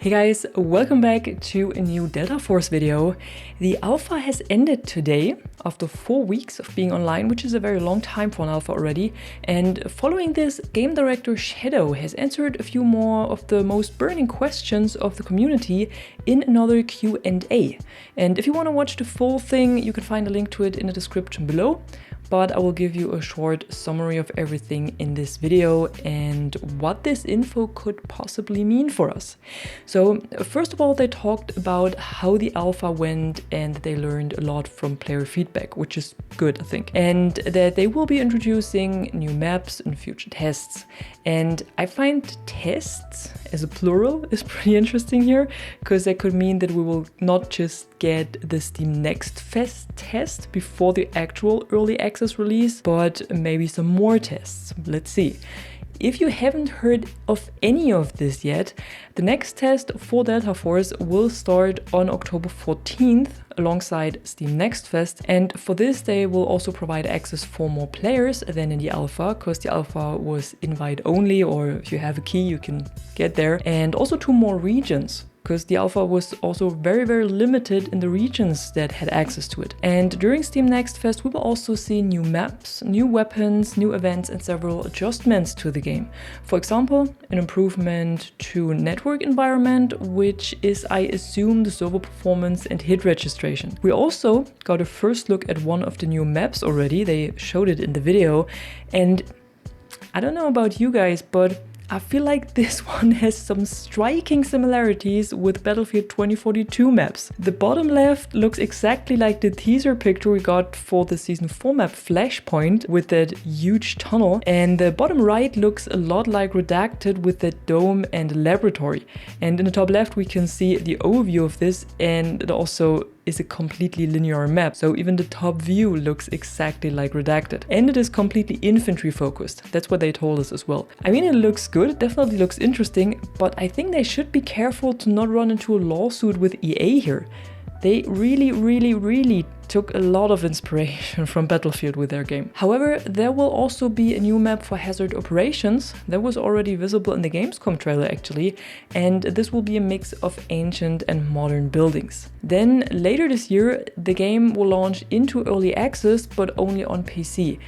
Hey guys, welcome back to a new Delta Force video. The alpha has ended today after 4 weeks of being online, which is a very long time for an alpha already. And following this, game director Shadow has answered a few more of the most burning questions of the community in another Q&A. And if you want to watch the full thing, you can find a link to it in the description below. But I will give you a short summary of everything in this video and what this info could possibly mean for us. So first of all, they talked about how the alpha went and they learned a lot from player feedback, which is good, I think. And that they will be introducing new maps and future tests. And I find tests as a plural is pretty interesting here, because that could mean that we will not just get the Steam Next Fest test before the actual early access release, but maybe some more tests. Let's see. If you haven't heard of any of this yet, the next test for Delta Force will start on October 14th alongside Steam Next Fest, and for this they will also provide access for more players than in the alpha, because the alpha was invite only, or if you have a key you can get there, and also 2 more regions, because the alpha was also very limited in the regions that had access to it. And during Steam Next Fest we will also see new maps, new weapons, new events and several adjustments to the game. For example, an improvement to network environment, which is, I assume, the server performance and hit registration. We also got a first look at one of the new maps already, they showed it in the video, and I don't know about you guys, but I feel like this one has some striking similarities with Battlefield 2042 maps. The bottom left looks exactly like the teaser picture we got for the Season 4 map Flashpoint with that huge tunnel, and the bottom right looks a lot like Redacted with that dome and laboratory. And in the top left we can see the overview of this, and it also is a completely linear map, so even the top view looks exactly like Redacted. And it is completely infantry focused, that's what they told us as well. I mean, it looks good, it definitely looks interesting, but I think they should be careful to not run into a lawsuit with EA here. They really took a lot of inspiration from Battlefield with their game. However, there will also be a new map for Hazard Operations that was already visible in the Gamescom trailer actually, and this will be a mix of ancient and modern buildings. Then later this year, the game will launch into early access, but only on PC.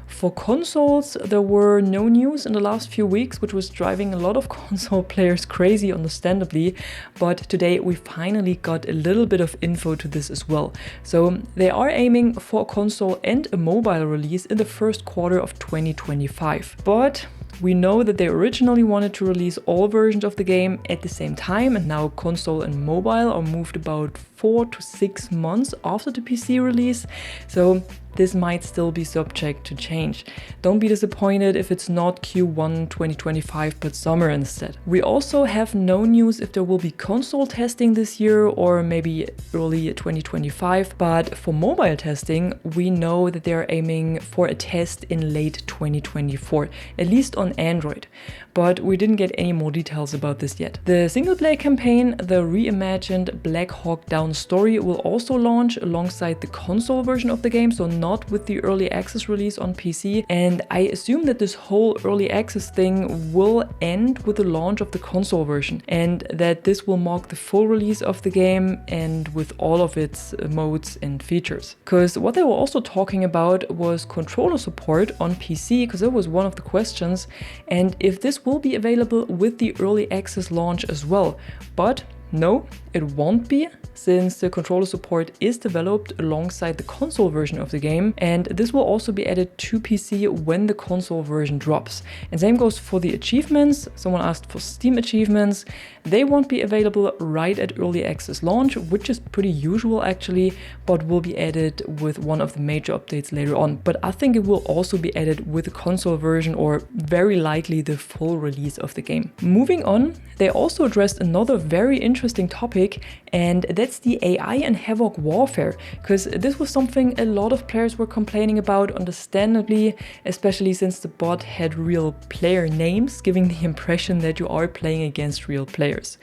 For consoles, there were no news in the last few weeks, which was driving a lot of console players crazy, understandably, but today we finally got a little bit of info to this as well. So they are aiming for a console and a mobile release in the first quarter of 2025. But we know that they originally wanted to release all versions of the game at the same time, and now console and mobile are moved about 4 to 6 months after the PC release, so this might still be subject to change. Don't be disappointed if it's not Q1 2025 but summer instead. We also have no news if there will be console testing this year or maybe early 2025, but for mobile testing we know that they're aiming for a test in late 2024, at least on Android. But we didn't get any more details about this yet. The single player campaign, the reimagined Black Hawk Down story, will also launch alongside the console version of the game, so not with the early access release on PC. And I assume that this whole early access thing will end with the launch of the console version, and that this will mark the full release of the game and with all of its modes and features. Because what they were also talking about was controller support on PC, because that was one of the questions, and if this will be available with the early access launch as well. But no, it won't be, since the controller support is developed alongside the console version of the game, and this will also be added to PC when the console version drops. And same goes for the achievements. Someone asked for Steam achievements. They won't be available right at early access launch, which is pretty usual actually, but will be added with one of the major updates later on. But I think it will also be added with the console version, or very likely the full release of the game. Moving on, they also addressed another very interesting topic, and that's the AI and Havoc warfare, because this was something a lot of players were complaining about, understandably, especially since the bot had real player names, giving the impression that you are playing against real players.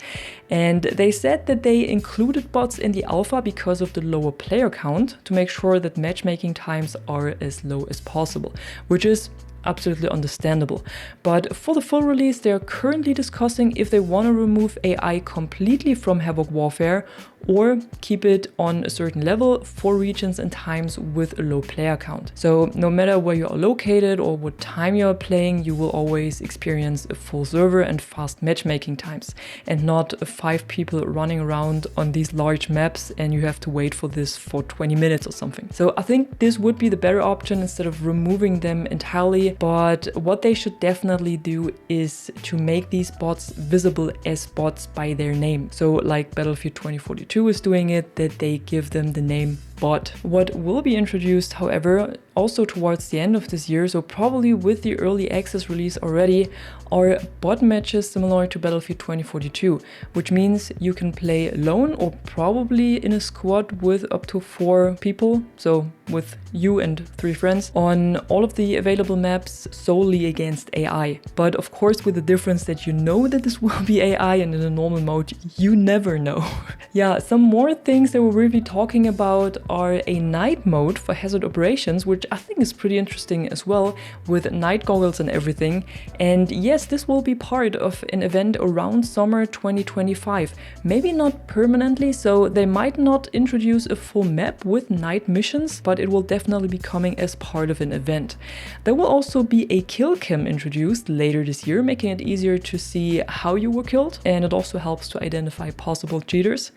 And they said that they included bots in the alpha because of the lower player count, to make sure that matchmaking times are as low as possible, which is absolutely understandable. But for the full release, they are currently discussing if they want to remove AI completely from Havoc Warfare or keep it on a certain level for regions and times with a low player count. So no matter where you are located or what time you are playing, you will always experience a full server and fast matchmaking times, and not 5 people running around on these large maps and you have to wait for this for 20 minutes or something. So I think this would be the better option instead of removing them entirely, but what they should definitely do is to make these bots visible as bots by their name. So like Battlefield 2042 is doing it, that they give them the name bot. What will be introduced, however, also towards the end of this year, so probably with the early access release already, are bot matches similar to Battlefield 2042, which means you can play alone or probably in a squad with up to 4 people, so with you and 3 friends, on all of the available maps solely against AI. But of course with the difference that you know that this will be AI, and in a normal mode you never know. Yeah, some more things that we're really talking about are a night mode for hazard operations, which I think is pretty interesting as well, with night goggles and everything. And yes, this will be part of an event around summer 2025. Maybe not permanently, so they might not introduce a full map with night missions, but it will definitely be coming as part of an event. There will also be a kill cam introduced later this year, making it easier to see how you were killed, and it also helps to identify possible cheaters.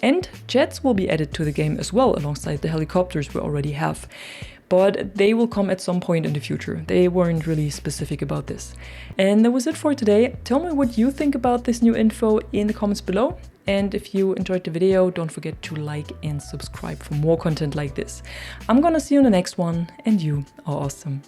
And jets will be added to the game as well, alongside the helicopters we already have. But they will come at some point in the future. They weren't really specific about this. And that was it for today. Tell me what you think about this new info in the comments below. And if you enjoyed the video, don't forget to like and subscribe for more content like this. I'm gonna see you in the next one, and you are awesome.